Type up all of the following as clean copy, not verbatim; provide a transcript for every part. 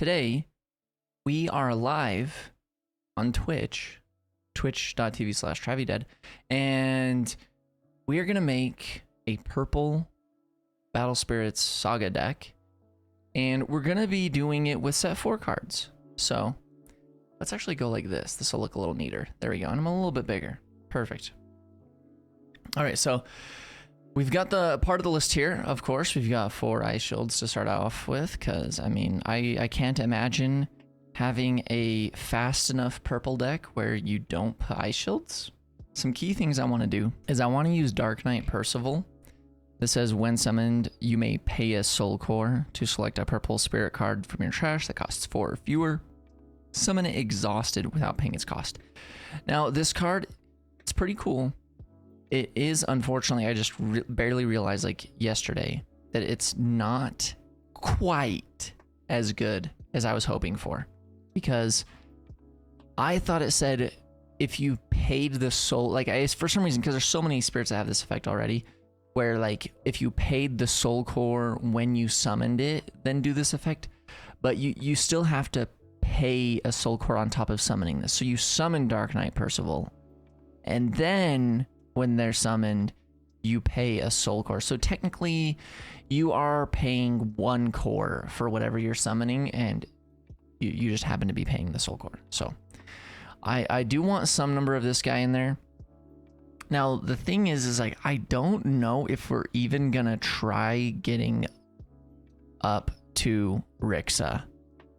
today we are live on Twitch, twitch.tv/TraviDead, and we are going to make a purple Battle Spirits Saga deck, and we're going to be doing it with set 4 cards. So let's actually go like this. This will look a little neater. There we go. And I'm a little bit bigger. Perfect. All right, so we've got the part of the list here. Of course, we've got 4 ice shields to start off with, because I mean, I can't imagine having a fast enough purple deck where you don't put ice shields. Some key things I want to do is I want to use Dark Knight Percival. This says when summoned, you may pay a soul core to select a purple spirit card from your trash that costs 4 or fewer. Summon it exhausted without paying its cost. Now, this card, it's pretty cool. It is, unfortunately, I just barely realized like yesterday that it's not quite as good as I was hoping for, because I thought it said if you paid the soul, like for some reason, because there's so many spirits that have this effect already, where like if you paid the soul core when you summoned it, then do this effect, but you still have to pay a soul core on top of summoning this. So you summon Dark Knight Percival, and then when they're summoned, you pay a soul core. So technically, you are paying 1 core for whatever you're summoning, and you just happen to be paying the soul core. So I do want some number of this guy in there. Now, the thing is like, I don't know if we're even gonna try getting up to Rixa.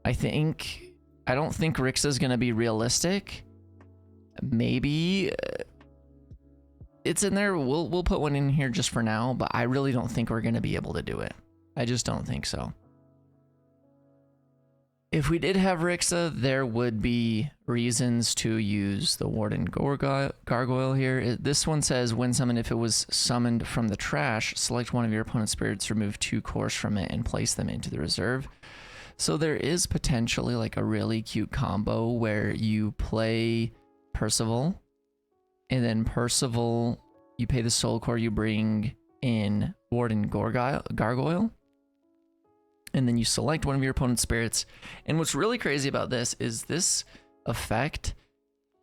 I don't think Rixa is gonna be realistic. Maybe it's in there. We'll put one in here just for now, but I really don't think we're gonna be able to do it. I just don't think so. If we did have Rixa, there would be reasons to use the Warden Gargoyle here. This one says, when summoned, if it was summoned from the trash, select one of your opponent's spirits, remove 2 cores from it, and place them into the reserve. So there is potentially like a really cute combo where you play Percival, and then Percival, you pay the soul core, you bring in Warden Gargoyle, and then you select one of your opponent's spirits. And what's really crazy about this is this effect,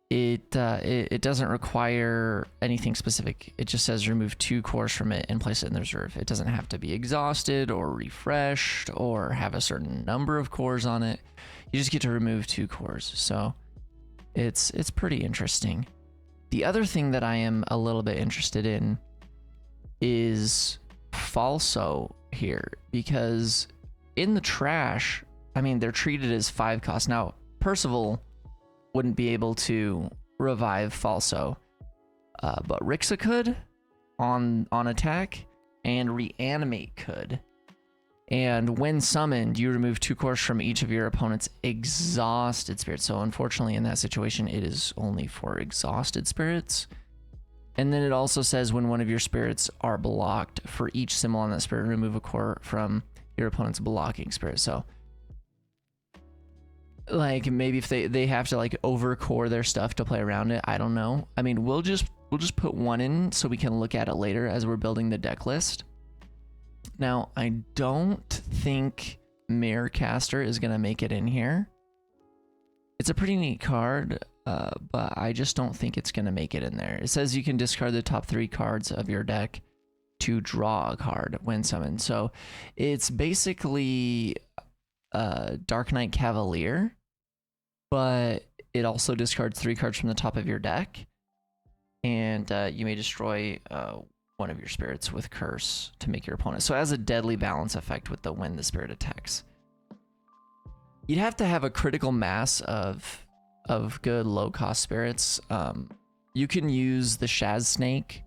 it doesn't require anything specific. It just says remove 2 cores from it and place it in the reserve. It doesn't have to be exhausted or refreshed or have a certain number of cores on it. You just get to remove 2 cores. So it's pretty interesting. The other thing that I am a little bit interested in is Falso here, because in the trash, I mean, they're treated as 5 costs. Now, Percival wouldn't be able to revive Falso, but Rixa could on attack, and Reanimate could. And when summoned, you remove 2 cores from each of your opponent's exhausted spirits. So unfortunately, in that situation, it is only for exhausted spirits. And then it also says when one of your spirits are blocked, for each symbol on that spirit, remove a core from your opponent's blocking spirit. So like maybe if they have to like overcore their stuff to play around it, I don't know. I mean, we'll just put one in so we can look at it later as we're building the deck list. Now, I don't think Mirrorcaster is gonna make it in here. It's a pretty neat card, but I just don't think it's gonna make it in there. It says you can discard the top 3 cards of your deck to draw a card when summoned. So it's basically Dark Knight Cavalier, but it also discards 3 cards from the top of your deck, and you may destroy one of your spirits with curse to make your opponent. So it has a deadly balance effect with the when the spirit attacks. You'd have to have a critical mass of good low cost spirits. You can use the Shaz Snake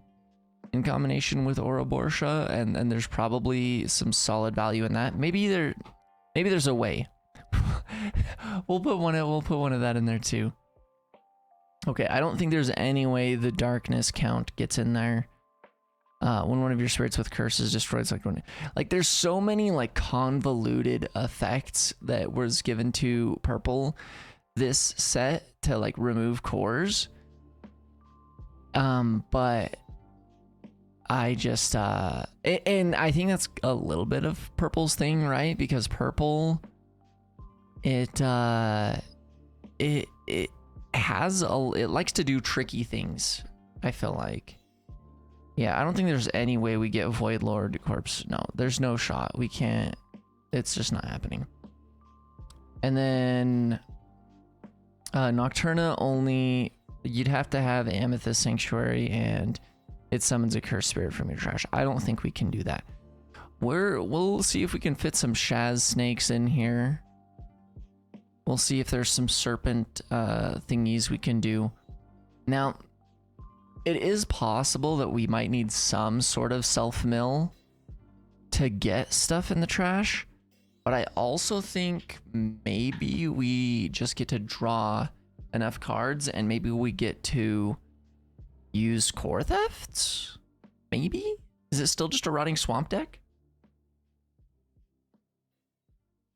in combination with Ouroborsha, and there's probably some solid value in that. Maybe there's a way. we'll put one of that in there too. Okay, I don't think there's any way the darkness count gets in there. When one of your spirits with curse is destroyed, like there's so many like convoluted effects that was given to purple this set to like remove cores. But I just and I think that's a little bit of purple's thing, right? Because purple It it has it likes to do tricky things, I feel like. Yeah, I don't think there's any way we get Void Lord Corpse. No, there's no shot. We can't. It's just not happening. And then Nocturna only, you'd have to have Amethyst Sanctuary and it summons a cursed spirit from your trash. I don't think we can do that. We'll see if we can fit some Shaz snakes in here. We'll see if there's some serpent thingies we can do. Now, it is possible that we might need some sort of self-mill to get stuff in the trash, but I also think maybe we just get to draw enough cards and maybe we get to use core thefts? Maybe? Is it still just a rotting swamp deck?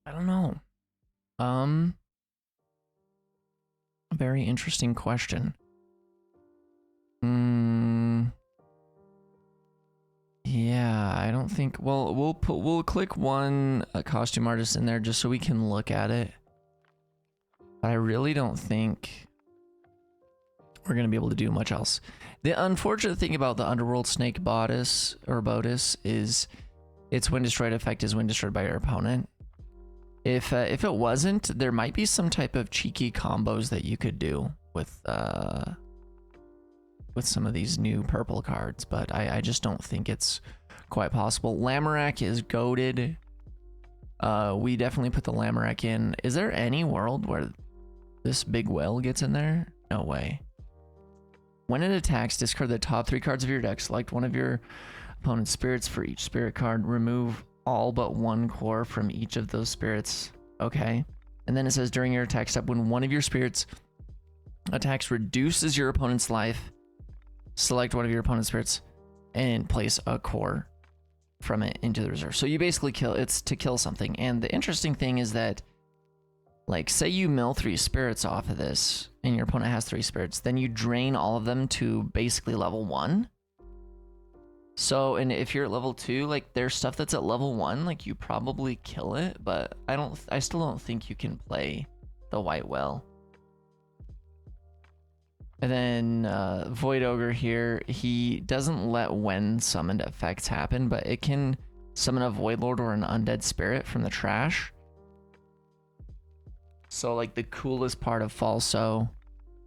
I don't know. Very interesting question. Yeah, I don't think. Well, we'll click one costume artist in there just so we can look at it. But I really don't think we're gonna be able to do much else. The unfortunate thing about the Underworld Snake Bodice or Bodis is its when destroyed effect is when destroyed by your opponent. If it wasn't, there might be some type of cheeky combos that you could do with some of these new purple cards, but I just don't think it's quite possible. Lamorak is goated. We definitely put the Lamorak in. Is there any world where this big whale gets in there? No way. When it attacks, discard the top 3 cards of your deck. Select one of your opponent's spirits for each spirit card. Remove all but 1 core from each of those spirits. Okay. And then it says during your attack step, when one of your spirits attacks reduces your opponent's life, select one of your opponent's spirits and place a core from it into the reserve. So you basically kill, it's to kill something. And the interesting thing is that, like, say you mill 3 spirits off of this and your opponent has 3 spirits, then you drain all of them to basically level 1. So, and if you're at level 2, like, there's stuff that's at level 1, like, you probably kill it, but I still don't think you can play the White Whale. And then Void Ogre here, he doesn't let when summoned effects happen, but it can summon a Void Lord or an undead spirit from the trash. So, like, the coolest part of Falso,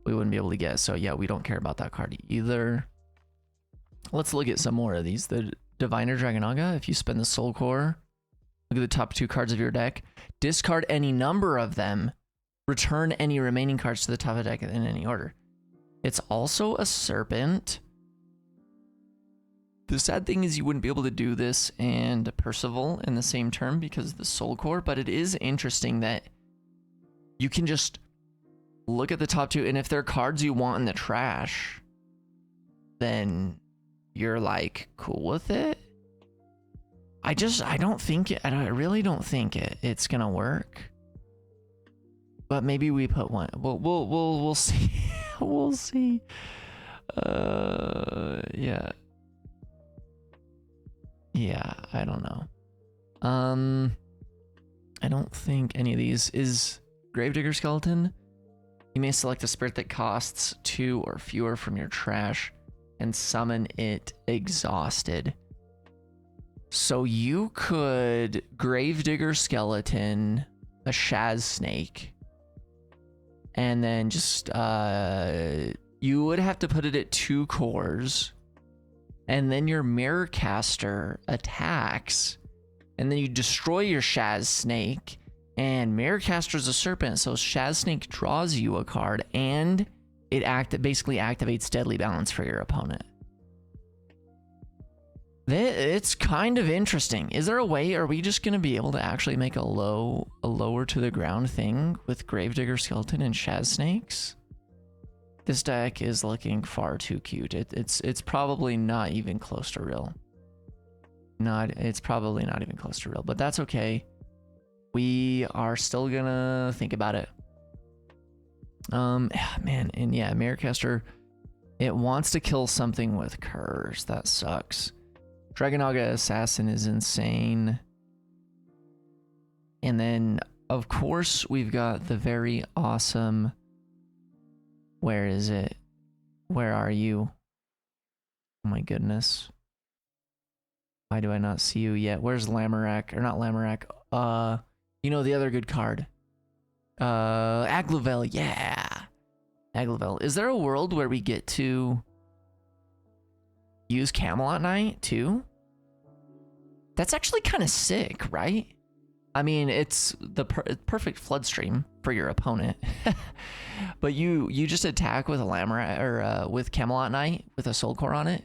we wouldn't be able to get. So, yeah, we don't care about that card either. Let's look at some more of these. The Diviner Dragonaga, if you spend the Soul Core, look at the top 2 cards of your deck, discard any number of them, return any remaining cards to the top of the deck in any order. It's also a serpent. The sad thing is you wouldn't be able to do this and Percival in the same turn because of the Soul Core, but it is interesting that you can just look at the top 2, and if they're cards you want in the trash, then you're like cool with it. I don't think it, I really don't think it's gonna work. But maybe we put one. We'll see. We'll see. Yeah. Yeah, I don't know. I don't think any of these is Gravedigger Skeleton. You may select a spirit that costs 2 or fewer from your trash and summon it exhausted. So you could Gravedigger Skeleton, a Shaz Snake, and then just you would have to put it at 2 cores, and then your Mirrorcaster attacks, and then you destroy your Shaz Snake, and Mirrorcaster's a serpent, so Shaz Snake draws you a card, and it basically activates Deadly Balance for your opponent. It's kind of interesting. Is there a way, are we just going to be able to actually make a lower to the ground thing with Gravedigger Skeleton and Shaz Snakes? This deck is looking far too cute. It's probably not even close to real. It's probably not even close to real, but that's okay. We are still gonna think about it. Man, and yeah, Mirrorcaster, it wants to kill something with Curse. That sucks. Dragonaga Assassin is insane. And then Of course, we've got the very awesome... Where is it? Where are you? Oh my goodness. Why do I not see you yet? Where's Lamorak? Or not Lamorak. You know, the other good card. Aglavel, yeah. Aglavel. Is there a world where we get to use Camelot Knight too? That's actually kind of sick, right? I mean, it's the perfect flood stream for your opponent. But you just attack with a Lamorak or with Camelot Knight with a Soul Core on it.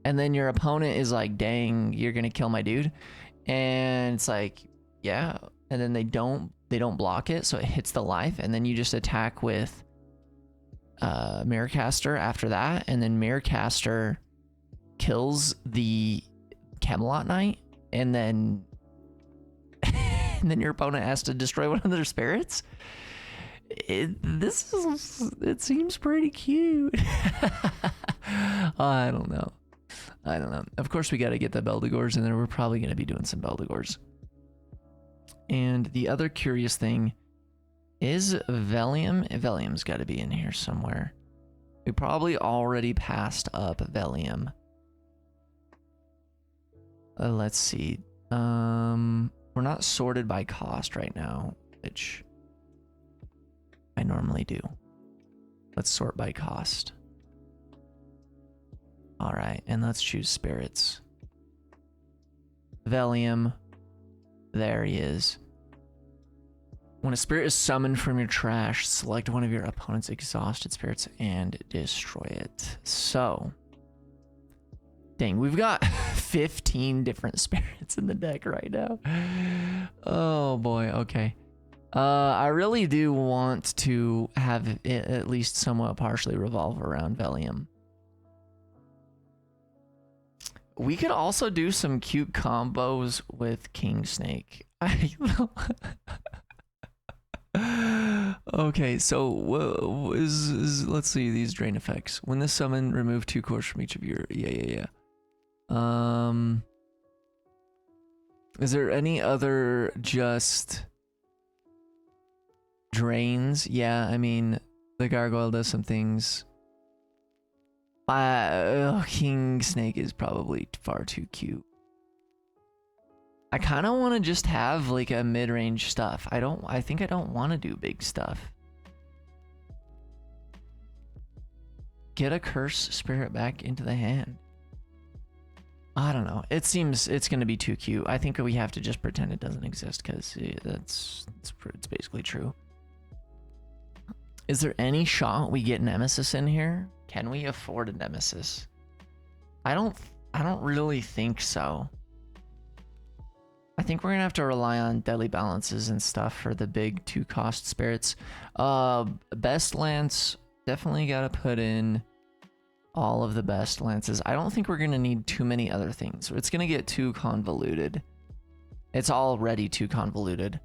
And then your opponent is like, dang, you're going to kill my dude. And it's like, yeah. And then they don't block it, so it hits the life. And then you just attack with Mirrorcaster after that. And then Mirrorcaster kills the Camelot Knight. And then your opponent has to destroy one of their spirits. It seems pretty cute. I don't know. Of course, we got to get the Beldegors in there. We're probably going to be doing some Beldegors. And the other curious thing is Velium. Velium's got to be in here somewhere. We probably already passed up Velium. Let's see. We're not sorted by cost right now, which I normally do. Let's sort by cost. All right, and let's choose spirits. Velium. There he is. When a spirit is summoned from your trash, select one of your opponent's exhausted spirits and destroy it. So, dang, we've got 15 different spirits in the deck right now. Oh boy, okay. I really do want to have it at least somewhat partially revolve around Velium. We could also do some cute combos with King Snake. Okay, so let's see these drain effects. When this summon, remove 2 cores from each of your... Yeah. Is there any other just drains? Yeah, I mean, the Gargoyle does some things. King Snake is probably far too cute. I kind of want to just have like a mid-range stuff. I think I don't want to do big stuff. Get a curse spirit back into the hand. I don't know. It seems it's going to be too cute. I think we have to just pretend it doesn't exist because it's basically true. Is there any shot we get Nemesis in here? Can we afford a Nemesis? I don't really think so. I think we're gonna have to rely on deadly balances and stuff for the big 2-cost spirits. Best lance, definitely gotta put in all of the best lances. I don't think we're gonna need too many other things. It's gonna get too convoluted. It's already too convoluted.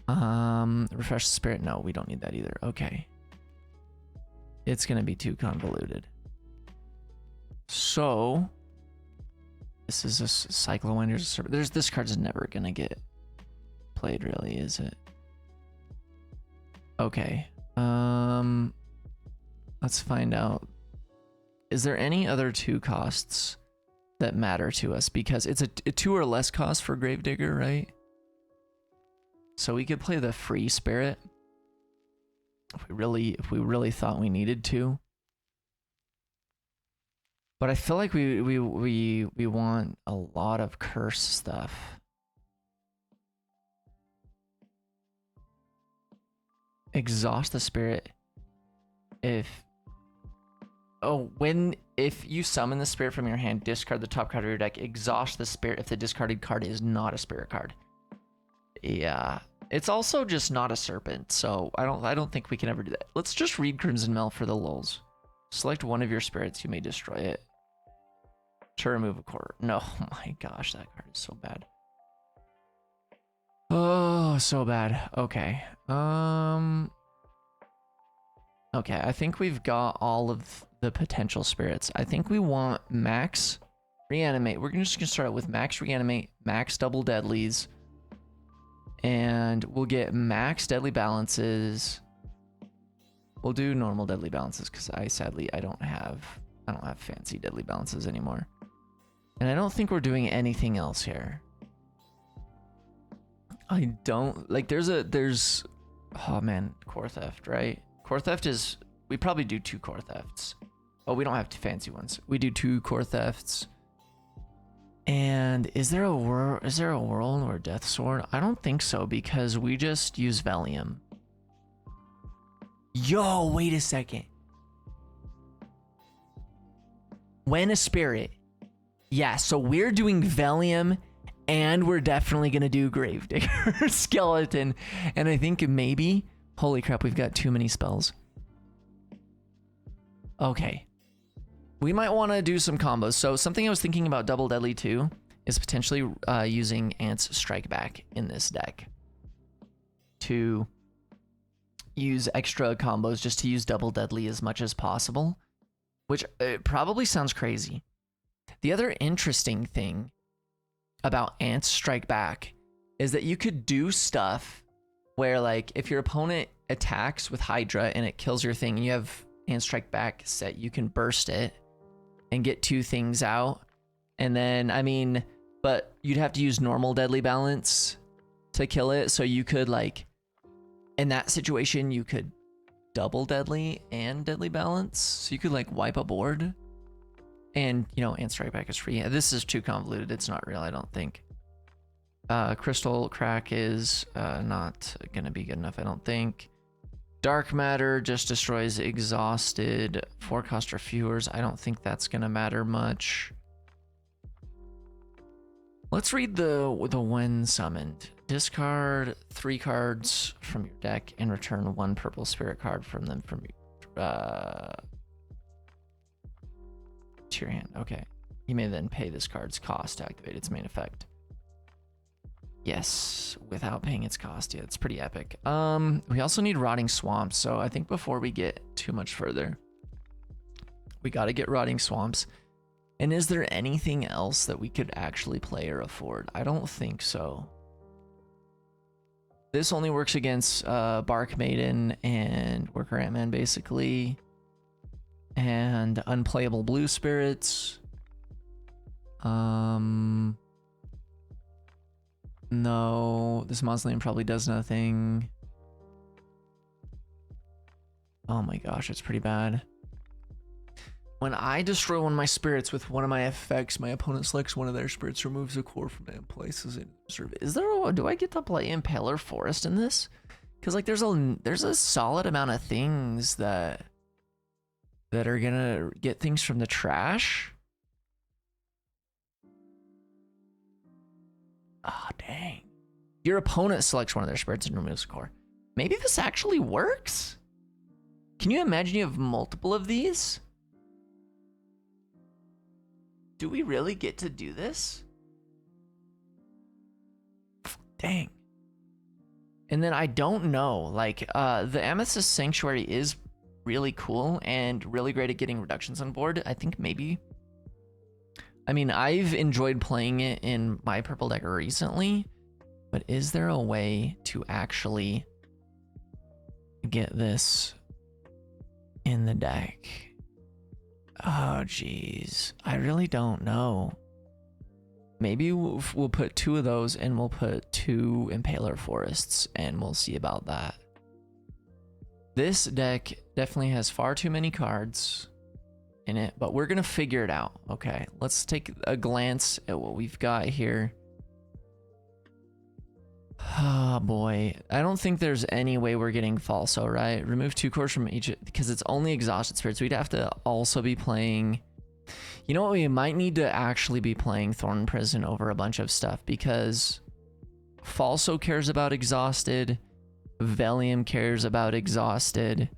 Refresh the spirit. No, we don't need that either. Okay. It's gonna be too convoluted. So this is a Cyclowinder's. This card's never gonna get played, really, is it? Okay. Let's find out. Is there any other 2 costs that matter to us? Because it's a 2 or less cost for Gravedigger, right? So we could play the free spirit if we really thought we needed to. But I feel like we want a lot of curse stuff. Exhaust the spirit. If you summon the spirit from your hand, discard the top card of your deck, exhaust the spirit if the discarded card is not a spirit card. Yeah. It's also just not a serpent, so I don't think we can ever do that. Let's just read Crimson Mel for the lulz. Select one of your spirits, you may destroy it. To remove a core. No, oh my gosh, that card is so bad. Oh, so bad. Okay. Okay, I think we've got all of the potential spirits. I think we want max reanimate. We're just gonna start out with max reanimate, max double deadlies, And we'll get max deadly balances. We'll do normal deadly balances because I don't have fancy deadly balances anymore. And I don't think we're doing anything else here. I don't like there's oh man, core theft, right? Core theft is, we probably do 2 core thefts. Oh, we don't have 2 fancy ones. We do 2 core thefts. And is there a whirl or death sword? I don't think so because we just use Valium. Yo, wait a second. When a spirit. Yeah, so we're doing Valium and we're definitely gonna do Gravedigger Skeleton. And I think maybe, holy crap, we've got too many spells. Okay. We might want to do some combos. So something I was thinking about double deadly too is potentially using Ant's Strike Back in this deck to use extra combos just to use double deadly as much as possible, which probably sounds crazy. The other interesting thing about Ant's Strike Back is that you could do stuff where, like, if your opponent attacks with Hydra and it kills your thing and you have Ant's Strike Back set, you can burst it and get 2 things out. And then, I mean, but you'd have to use normal deadly balance to kill it. So you could, like, in that situation, you could double deadly and deadly balance. So you could, like, wipe a board. And, you know, Ant's Strike Back is free. This is too convoluted. It's not real, I don't think. Crystal Crack is not going to be good enough, I don't think. Dark Matter just destroys exhausted 4-cost reviewers. I don't think that's going to matter much. Let's read the when summoned. Discard 3 cards from your deck and return 1 purple spirit card from them from to your hand. Okay. You may then pay this card's cost to activate its main effect. Yes, without paying its cost. Yeah, it's pretty epic. We also need Rotting Swamps, so I think before we get too much further, we got to get Rotting Swamps. And is there anything else that we could actually play or afford? I don't think so. This only works against Bark Maiden and Worker Ant-Man, basically. And unplayable blue spirits. No, this mausoleum probably does nothing. Oh my gosh, it's pretty bad. When I destroy one of my spirits with one of my effects, my opponent selects one of their spirits, removes a core from it, and places it. Is there do I get to play Impaler Forest in this? Because, like, there's a solid amount of things that are gonna get things from the trash. Ah, oh, dang. Your opponent selects one of their spirits and removes a core. Maybe this actually works? Can you imagine you have multiple of these? Do we really get to do this? Dang. And then I don't know, like, the Amethyst Sanctuary is really cool and really great at getting reductions on board. I think maybe, I mean, I've enjoyed playing it in my purple deck recently, but is there a way to actually get this in the deck? Oh, geez. I really don't know. Maybe we'll put 2 of those and we'll put 2 Impaler Forests and we'll see about that. This deck definitely has far too many cards in it, but we're going to figure it out. Okay, let's take a glance at what we've got here. Oh boy, I don't think there's any way we're getting Falso, right? Remove 2 cores from each, because it's only exhausted spirits. We'd have to also be playing, you know what, we might need to actually be playing Thorn Prison over a bunch of stuff, because Falso cares about exhausted, Valium cares about exhausted,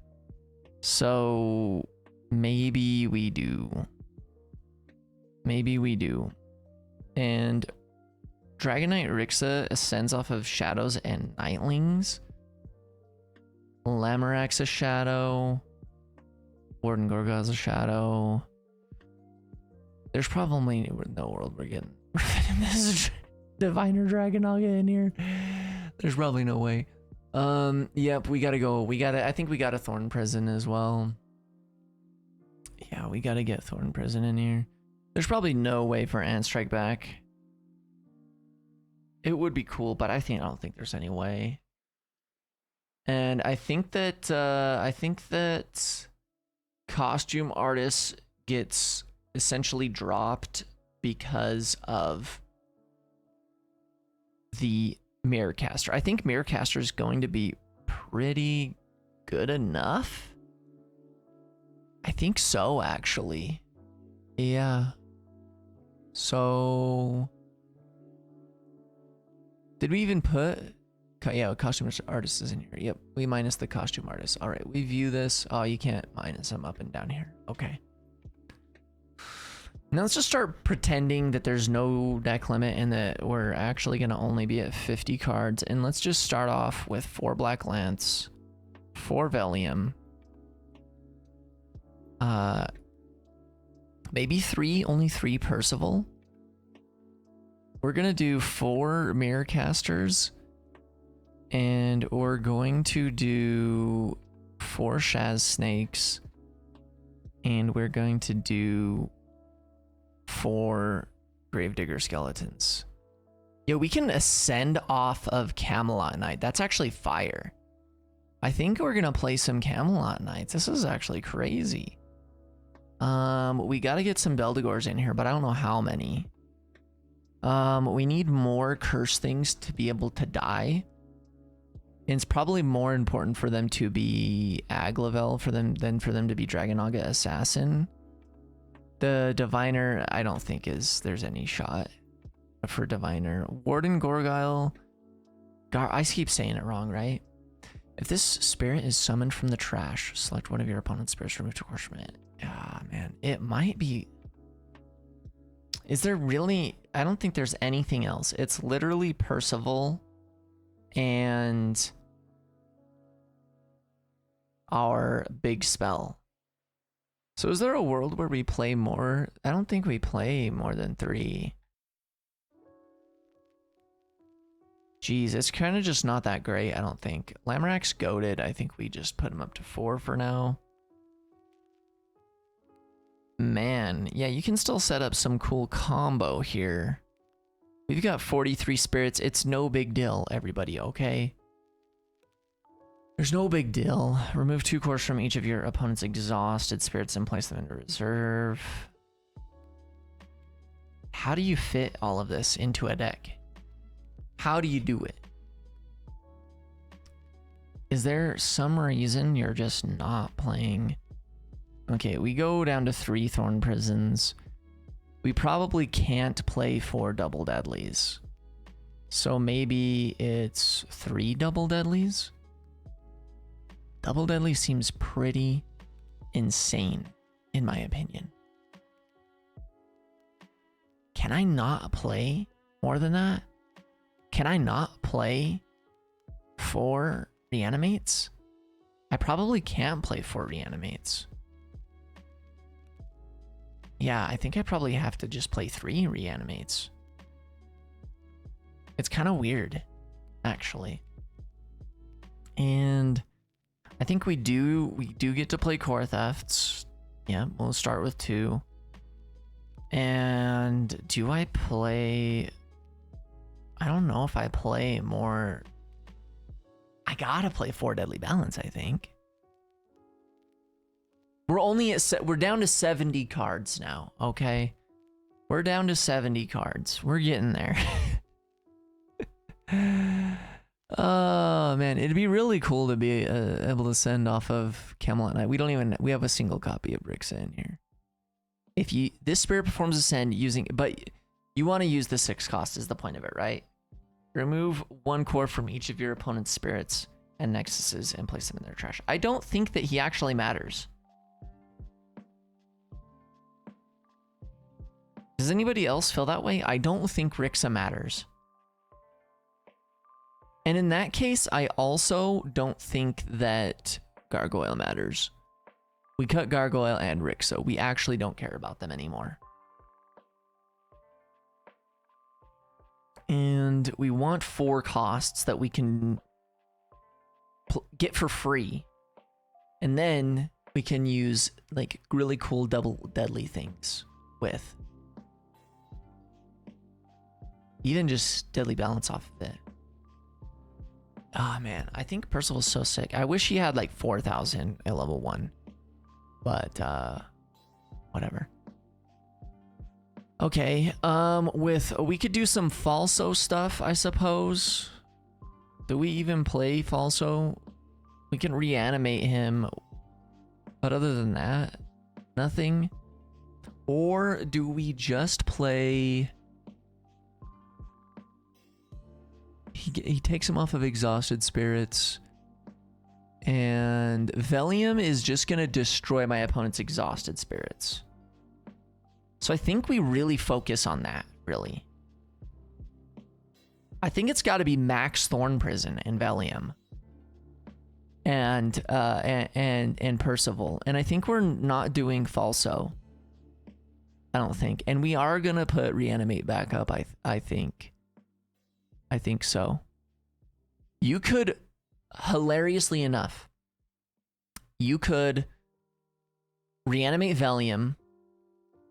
so maybe we do. Maybe we do. And Dragonite Rixa ascends off of shadows and nightlings. Lamorak's a shadow. Warden Gorgon's a shadow. There's probably no world we're getting this Diviner Dragon I'll get in here. There's probably no way. Yep, we gotta go. I think we got a Thorn Prison as well. Yeah, we gotta get Thorn Prison in here. There's probably no way for Ant Strike Back. It would be cool, but I don't think there's any way. And I think that Costume Artist gets essentially dropped because of the Mirrorcaster. I think Mirrorcaster is going to be pretty good enough. I think so, actually. Yeah. So, did we even put? Yeah, costume artist is in here. Yep, we minus the costume artist. All right, we view this. Oh, you can't minus them up and down here. Okay. Now let's just start pretending that there's no deck limit and that we're actually going to only be at 50 cards. And let's just start off with 4 Black Lance, 4 Velium, maybe only 3 Percival. We're going to do 4 Mirrorcasters, and we're going to do 4 Shaz Snakes, and we're going to do 4 Gravedigger Skeletons. Yeah, we can ascend off of Camelot Knight. That's actually fire. I think we're gonna play some Camelot Knights. This is actually crazy. We gotta get some Beldegors in here, but I don't know how many. We need more curse things to be able to die. And it's probably more important for them to be Aglavel than for them to be Dragonaga Assassin. The Diviner, I don't think there's any shot for Diviner. Warden Gorgile. I keep saying it wrong, right? If this spirit is summoned from the trash, select one of your opponent's spirits, remove 2 cards from it. Ah, man. It might be... Is there really... I don't think there's anything else. It's literally Percival and our big spell. So is there a world where we play more? I don't think we play more than 3. Jeez, it's kind of just not that great, I don't think. Lamorak's goated. I think we just put him up to 4 for now. Man, yeah, you can still set up some cool combo here. We've got 43 spirits. It's no big deal, everybody, okay? There's no big deal. Remove 2 cores from each of your opponent's exhausted spirits and place them into reserve. How do you fit all of this into a deck? How do you do it? Is there some reason you're just not playing? Okay, we go down to 3 Thorn Prisons. We probably can't play 4 Double Deadlies. So maybe it's 3 Double Deadlies? Double Deadly seems pretty insane, in my opinion. Can I not play more than that? Can I not play 4 Reanimates? I probably can't play 4 Reanimates. Yeah, I think I probably have to just play 3 Reanimates. It's kind of weird, actually. And I think we do get to play Core Thefts. Yeah, we'll start with 2. And do I play... I don't know if I play more... I gotta play 4 Deadly Balance, I think. We're only we're down to 70 cards now, okay? We're down to 70 cards. We're getting there. Oh man, it'd be really cool to be able to send off of Camelot Knight. We have a single copy of Rixa in here. If this spirit performs a send but you want to use the 6 cost is the point of it, right? Remove 1 core from each of your opponent's spirits and nexuses and place them in their trash. I don't think that he actually matters. Does anybody else feel that way? I don't think Rixa matters. And in that case, I also don't think that Gargoyle matters. We cut Gargoyle and Rixa. We actually don't care about them anymore. And we want 4 costs that we can get for free. And then we can use like really cool double deadly things with. Even just deadly balance off of it. Ah, man, I think Percival's so sick. I wish he had like 4,000 at level 1. But, whatever. Okay, we could do some Falso stuff, I suppose. Do we even play Falso? We can reanimate him. But other than that, nothing. Or do we just play... He takes him off of Exhausted Spirits. And Velium is just going to destroy my opponent's Exhausted Spirits. So I think we really focus on that, really. I think it's got to be Max Thorn Prison and Velium. And Percival. And I think we're not doing Falso. I don't think. And we are going to put Reanimate back up, I think. I think so. You could, hilariously enough, you could reanimate Velium.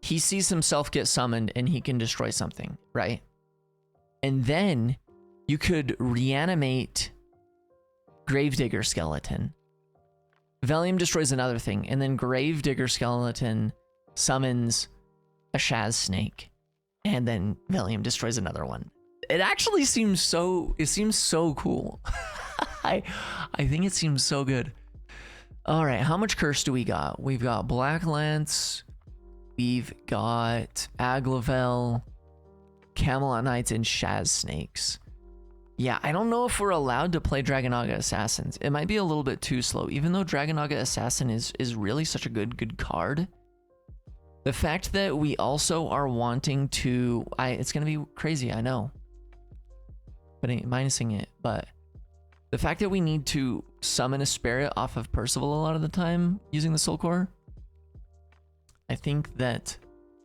He sees himself get summoned and he can destroy something, right? And then you could reanimate Gravedigger Skeleton. Velium destroys another thing, and then Gravedigger Skeleton summons a Shaz Snake, and then Velium destroys another one. It actually seems so cool. I think it seems so good. All right, how much curse do we got? We've got Black Lance, we've got Aglavel, Camelot Knights, and Shaz Snakes. Yeah, I don't know if we're allowed to play Dragonaga Assassins. It might be a little bit too slow, even though Dragonaga Assassin is really such a good card. The fact that we also are wanting to... it's going to be crazy, I know. But minusing it, but... The fact that we need to summon a spirit off of Percival a lot of the time using the Soul Core, I think that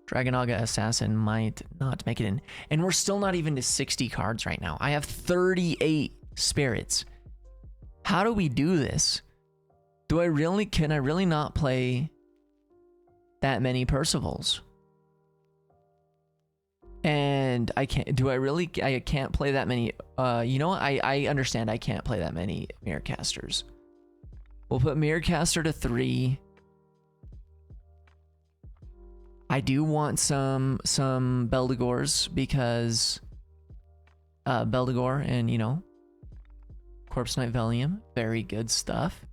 Dragonaga Assassin might not make it in. And we're still not even to 60 cards right now. I have 38 spirits. How do we do this? Can I really not play that many Percivals? And I can't play that many. You know what? I understand I can't play that many Mirrorcasters. We'll put Mirrorcaster to 3. I do want some Beldegors because Beldegor and, you know, Corpse Knight Velium, very good stuff.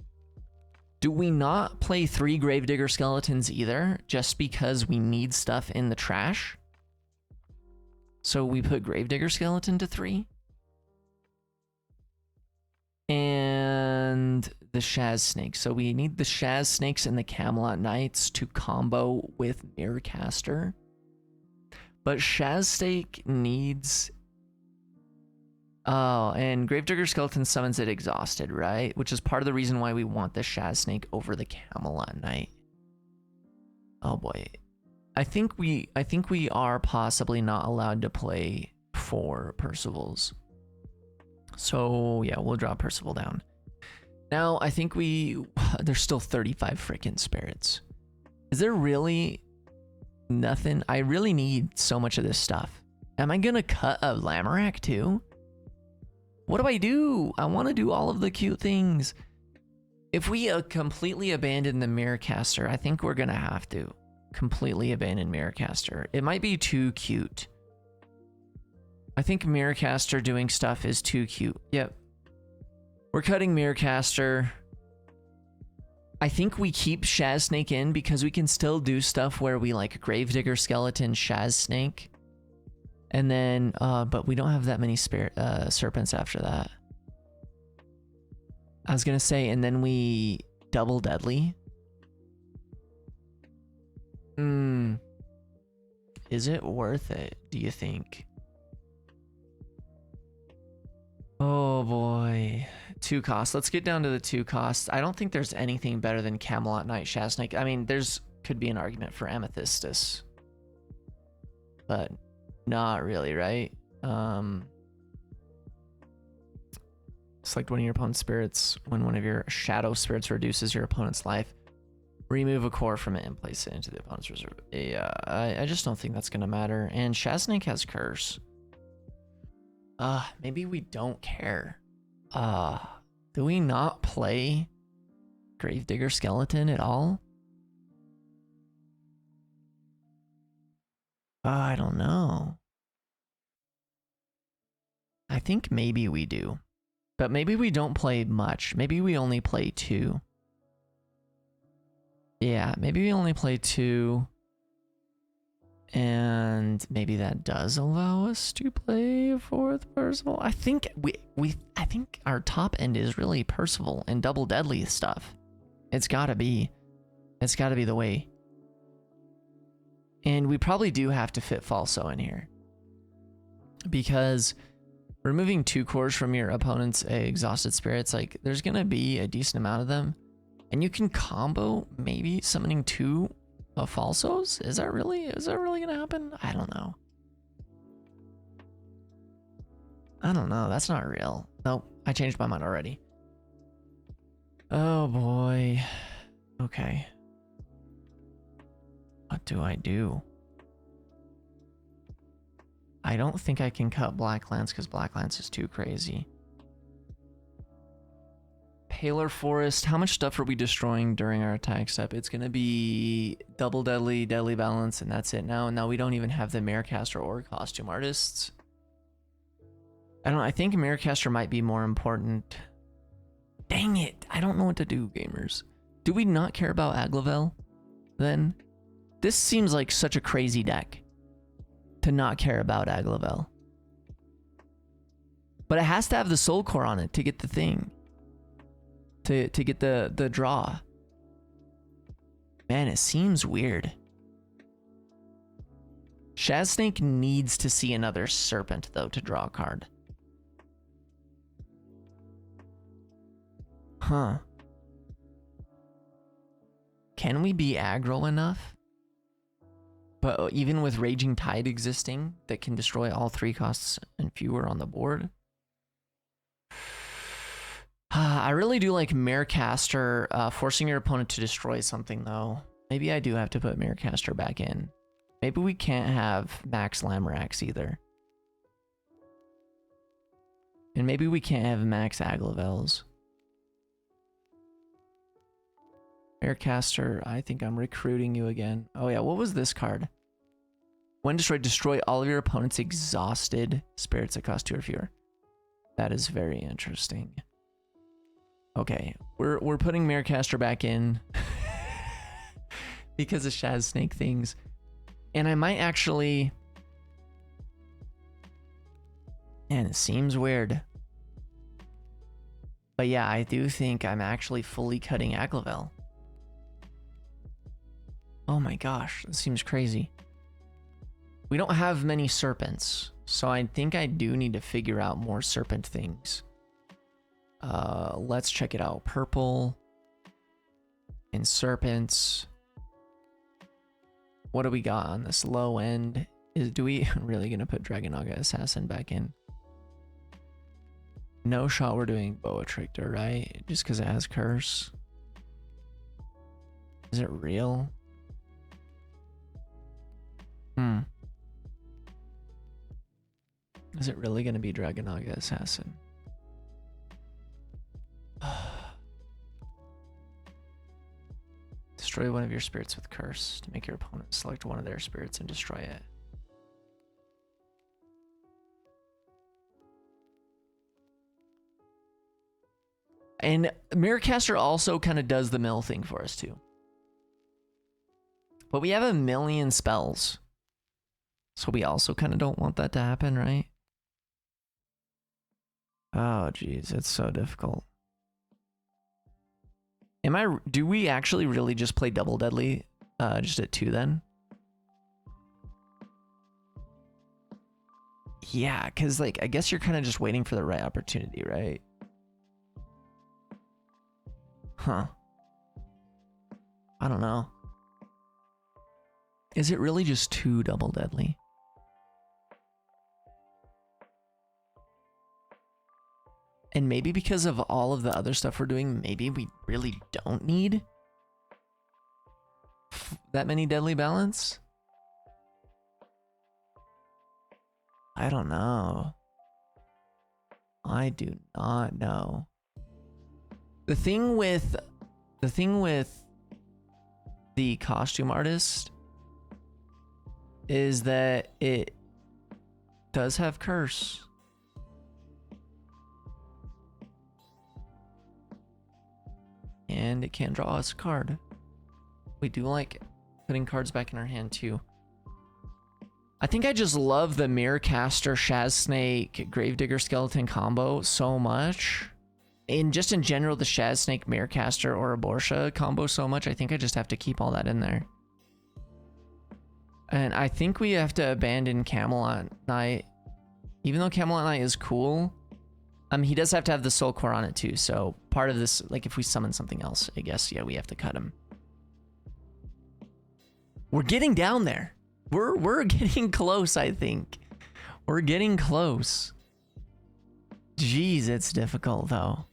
Do we not play 3 Gravedigger Skeletons either, just because we need stuff in the trash? So we put Gravedigger Skeleton to 3. And the Shaz Snakes. So we need the Shaz Snakes and the Camelot Knights to combo with Mirrorcaster. But Shaz Snake needs... Oh, and Gravedigger Skeleton summons it exhausted, right? Which is part of the reason why we want the Shaz Snake over the Camelot Knight. Oh boy. I think we are possibly not allowed to play 4 Percivals. So yeah, we'll drop Percival down. Now I think there's still 35 freaking spirits. Is there really nothing? I really need so much of this stuff. Am I gonna cut a Lamorak too? What do? I want to do all of the cute things. If we completely abandon the Mirrorcaster, I think we're gonna have to completely abandon Mirrorcaster. It might be too cute. I think Mirrorcaster doing stuff is too cute. Yep. We're cutting Mirrorcaster. I think we keep Shaz Snake in because we can still do stuff where we like Gravedigger Skeleton, Shaz Snake. And then, but we don't have that many serpents after that. I was gonna say, and then we double Deadly. Is it worth it, do you think? Oh boy. 2 costs. Let's get down to the 2 costs. I don't think there's anything better than Camelot Knight Shaz Snake. I mean, could be an argument for Amethystus. But not really, right? Select one of your opponent's spirits. When one of your shadow spirits reduces your opponent's life, remove a core from it and place it into the opponent's reserve. Yeah, I just don't think that's gonna matter. And Shaznik has curse. Maybe we don't care. Do we not play Gravedigger Skeleton at all? I don't know. I think maybe we do. But maybe we don't play much. Maybe we only play 2. Yeah, maybe we only play 2. And maybe that does allow us to play 4th Percival. I think I think our top end is really Percival and double deadly stuff. It's gotta be. It's gotta be the way. And we probably do have to fit Falso in here. Because removing 2 cores from your opponent's exhausted spirits, like there's gonna be a decent amount of them. And you can combo maybe summoning 2 Falsos? Is that really gonna happen? I don't know. I don't know. That's not real. Nope. I changed my mind already. Oh boy. Okay. What do I do? I don't think I can cut Black Lance because Black Lance is too crazy. Paler Forest. How much stuff are we destroying during our attack step? It's going to be double deadly, deadly balance, and that's it now. Now we don't even have the Marecaster or costume artists. I think Marecaster might be more important. Dang it. I don't know what to do, gamers. Do we not care about Aglavel then? This seems like such a crazy deck to not care about Aglavel. But it has to have the Soul Core on it to get the thing. To get the draw. Man, it seems weird. Shazsnake needs to see another Serpent, though, to draw a card. Huh. Can we be aggro enough? But even with Raging Tide existing, that can destroy all 3 costs and fewer on the board? I really do like Marecaster, forcing your opponent to destroy something, though. Maybe I do have to put Marecaster back in. Maybe we can't have Max Lamorax either. And maybe we can't have Max Aglavels. Marecaster, I think I'm recruiting you again. Oh yeah, what was this card? When destroyed, destroy all of your opponent's exhausted spirits that cost 2 or fewer. That is very interesting. Okay, we're putting Marecaster back in because of Shazsnake things. And I might actually... Man, it seems weird. But yeah, I do think I'm actually fully cutting Aglavel. Oh my gosh, this seems crazy. We don't have many serpents, so I think I do need to figure out more serpent things. Let's check it out. Purple and serpents. What do we got on this low end? Do we really gonna put Dragonaga Assassin back in? No shot we're doing Boa Trickster, right? Just because it has curse. Is it real? Is it really gonna be Dragonaga Assassin? Destroy one of your spirits with curse to make your opponent select one of their spirits and destroy it. And Marecaster also kind of does the mill thing for us too. But we have a million spells. So we also kind of don't want that to happen, right? Oh, geez, it's so difficult. Do we actually really just play double deadly just at 2 then? Yeah, because like I guess you're kind of just waiting for the right opportunity, right? Huh. I don't know. Is it really just 2 double deadly? And maybe because of all of the other stuff we're doing, maybe we really don't need that many deadly balance. I don't know. I do not know. The thing with the costume artist is that it does have curse. And it can draw us a card. We do like putting cards back in our hand too. I think I just love the Mirrorcaster, Shaz Snake, Gravedigger Skeleton combo so much. And just in general, the Shaz Snake, Mirrorcaster, or Abortia combo so much. I think I just have to keep all that in there. And I think we have to abandon Camelot Knight. Even though Camelot Knight is cool, he does have to have the Soul Core on it too. So part of this, like if we summon something else, I guess, yeah, we have to cut him. We're getting down there. We're getting close, I think. We're getting close. Jeez, it's difficult though.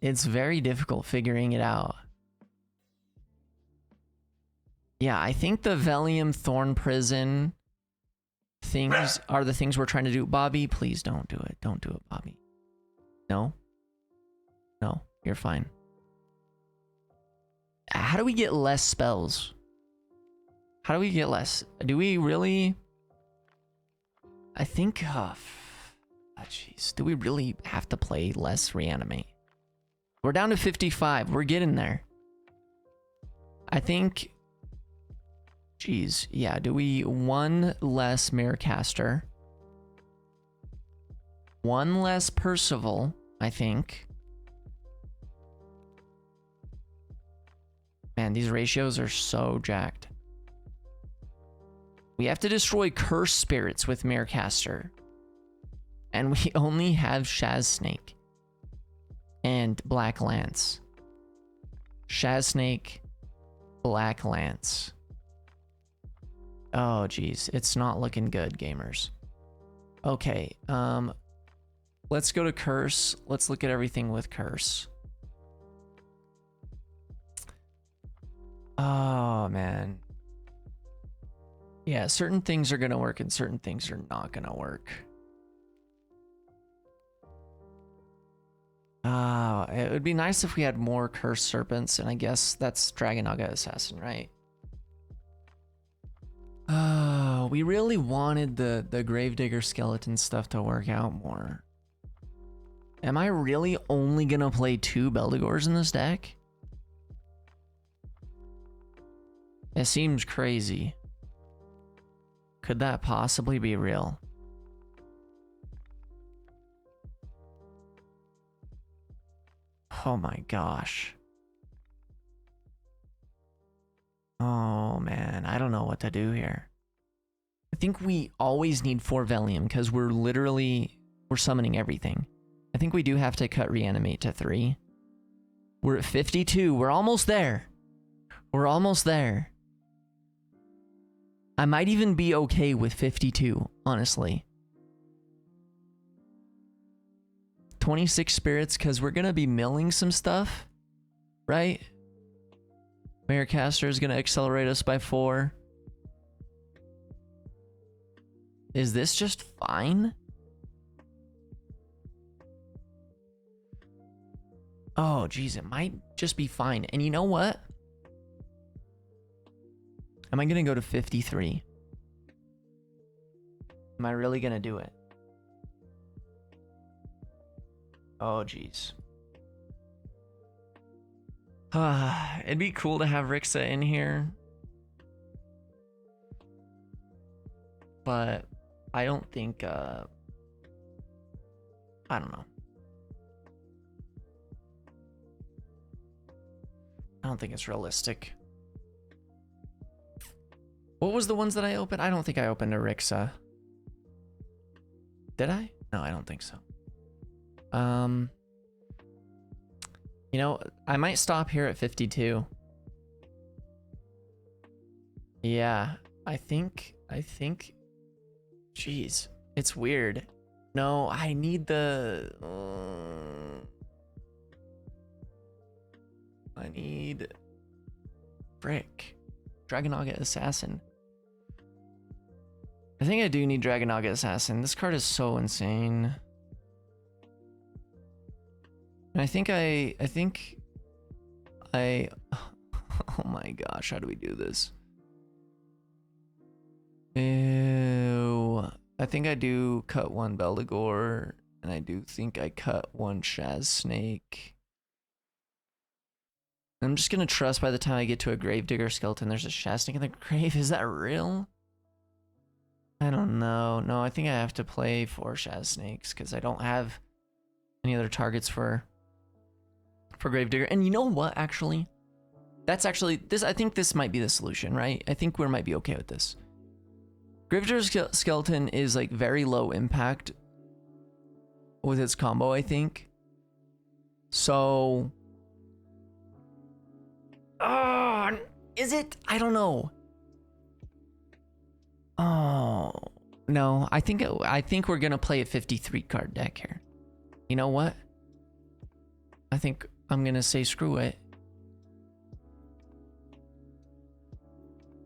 It's very difficult figuring it out. Yeah, I think the Velium Thorn Prison things are the things we're trying to do. Bobby, please don't do it. Don't do it, Bobby. No? No, you're fine. How do we get less spells? How do we get less? Do we really? I think, jeez, do we really have to play less Reanimate? We're down to 55. We're getting there. I think, geez, yeah, do we one less Mirrorcaster? One less Percival, I think. Man, these ratios are so jacked. We have to destroy Curse Spirits with Mirrorcaster. And we only have Shaz Snake. And Black Lance. Shaz Snake, Black Lance. Oh, geez. It's not looking good, gamers. Okay, let's go to Curse. Let's look at everything with Curse. Oh, man. Yeah, certain things are going to work and certain things are not going to work. It would be nice if we had more Cursed Serpents, and I guess that's Dragon Naga Assassin, right? We really wanted the Gravedigger Skeleton stuff to work out more. Am I really only going to play 2 Beldegors in this deck? It seems crazy. Could that possibly be real? Oh my gosh. Oh man, I don't know what to do here. I think we always need 4 Velium because we're summoning everything. I think we do have to cut Reanimate to 3. We're at 52. We're almost there. We're almost there. I might even be okay with 52, honestly. 26 spirits, because we're going to be milling some stuff, right? Mirrorcaster is going to accelerate us by 4. Is this just fine? Oh, geez, it might just be fine. And you know what? Am I going to go to 53? Am I really going to do it? Oh, jeez. It'd be cool to have Rixa in here. But I don't think, I don't know. I don't think it's realistic. What was the ones that I opened? I don't think I opened a Rixa. Did I? No, I don't think so. You know, I might stop here at 52. Yeah, I think, jeez, it's weird. No, I need the... I need... Frick. Dragonaga Assassin. I think I do need Dragonaga Assassin. This card is so insane. And I think oh my gosh, how do we do this? Ew. I think I do cut one Beldegor, and I do think I cut one Shaz Snake. I'm just gonna trust by the time I get to a Gravedigger skeleton, there's a Shaz Snake in the grave. Is that real? I don't know. No, I think I have to play 4 Shaz Snakes because I don't have any other targets for Gravedigger. And you know what, actually? That's actually, this. I think this might be the solution, right? I think we might be okay with this. Gravedigger Skeleton is like very low impact with its combo, I think. So... is it? I don't know. Oh, no. I think we're gonna play a 53 card deck here. You know what? I think I'm gonna say screw it.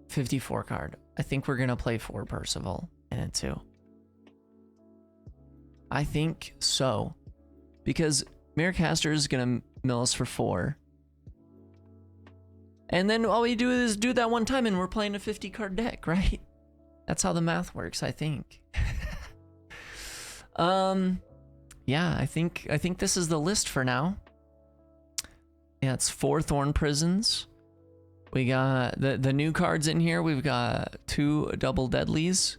54 card. I think we're gonna play 4 Percival in it too. I think so. Because Mirrorcaster is gonna mill us for 4. And then all we do is do that one time and we're playing a 50 card deck, right? That's how the math works, I think. Yeah, I think this is the list for now. Yeah, it's 4 Thorn Prisons. We got the new cards in here. We've got 2 Double Deadlies.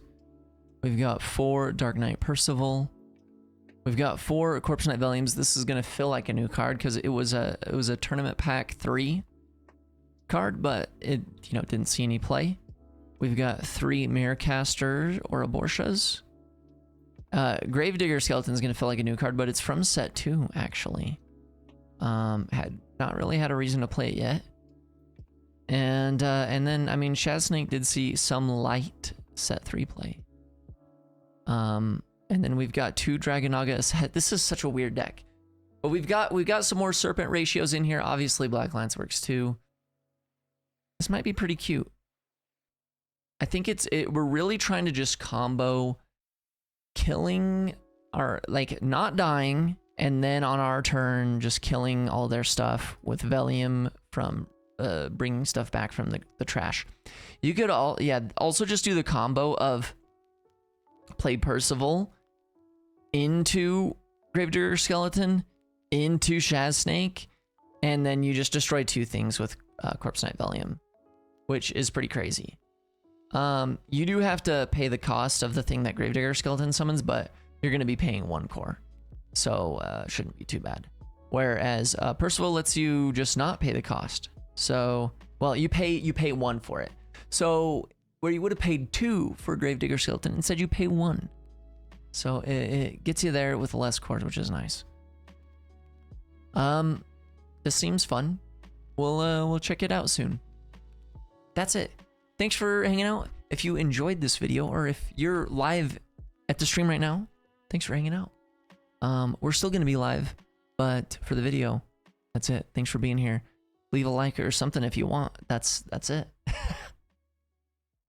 We've got 4 Dark Knight Percival. We've got 4 Corpse Knight Valiums. This is gonna feel like a new card because it was a tournament pack 3 card, but it didn't see any play. We've got 3 Mirrorcaster or Abortias. Gravedigger Skeleton is gonna feel like a new card, but it's from set 2 actually. Had not really had a reason to play it yet. And then I mean Shaz Snake did see some light set 3 play. And then we've got 2 Dragonaga. This is such a weird deck. But we've got some more Serpent ratios in here. Obviously Black Lance works too. This might be pretty cute. I think we're really trying to just combo killing our, like, not dying, and then on our turn just killing all their stuff with Velium from bringing stuff back from the trash. You could also just do the combo of play Percival into Gravedigger Skeleton into Shaz Snake, and then you just destroy 2 things with Corpse Knight Velium, which is pretty crazy. You do have to pay the cost of the thing that Gravedigger Skeleton summons, but you're going to be paying 1 core, so shouldn't be too bad. Whereas Percival lets you just not pay the cost. So, well, you pay 1 for it. So where you would have paid 2 for Gravedigger Skeleton, instead you pay 1. So it gets you there with less cores, which is nice. This seems fun. We'll check it out soon. That's it. Thanks for hanging out. If you enjoyed this video, or if you're live at the stream right now, thanks for hanging out. We're still gonna be live, but for the video, that's it. Thanks for being here. Leave a like or something if you want. That's it.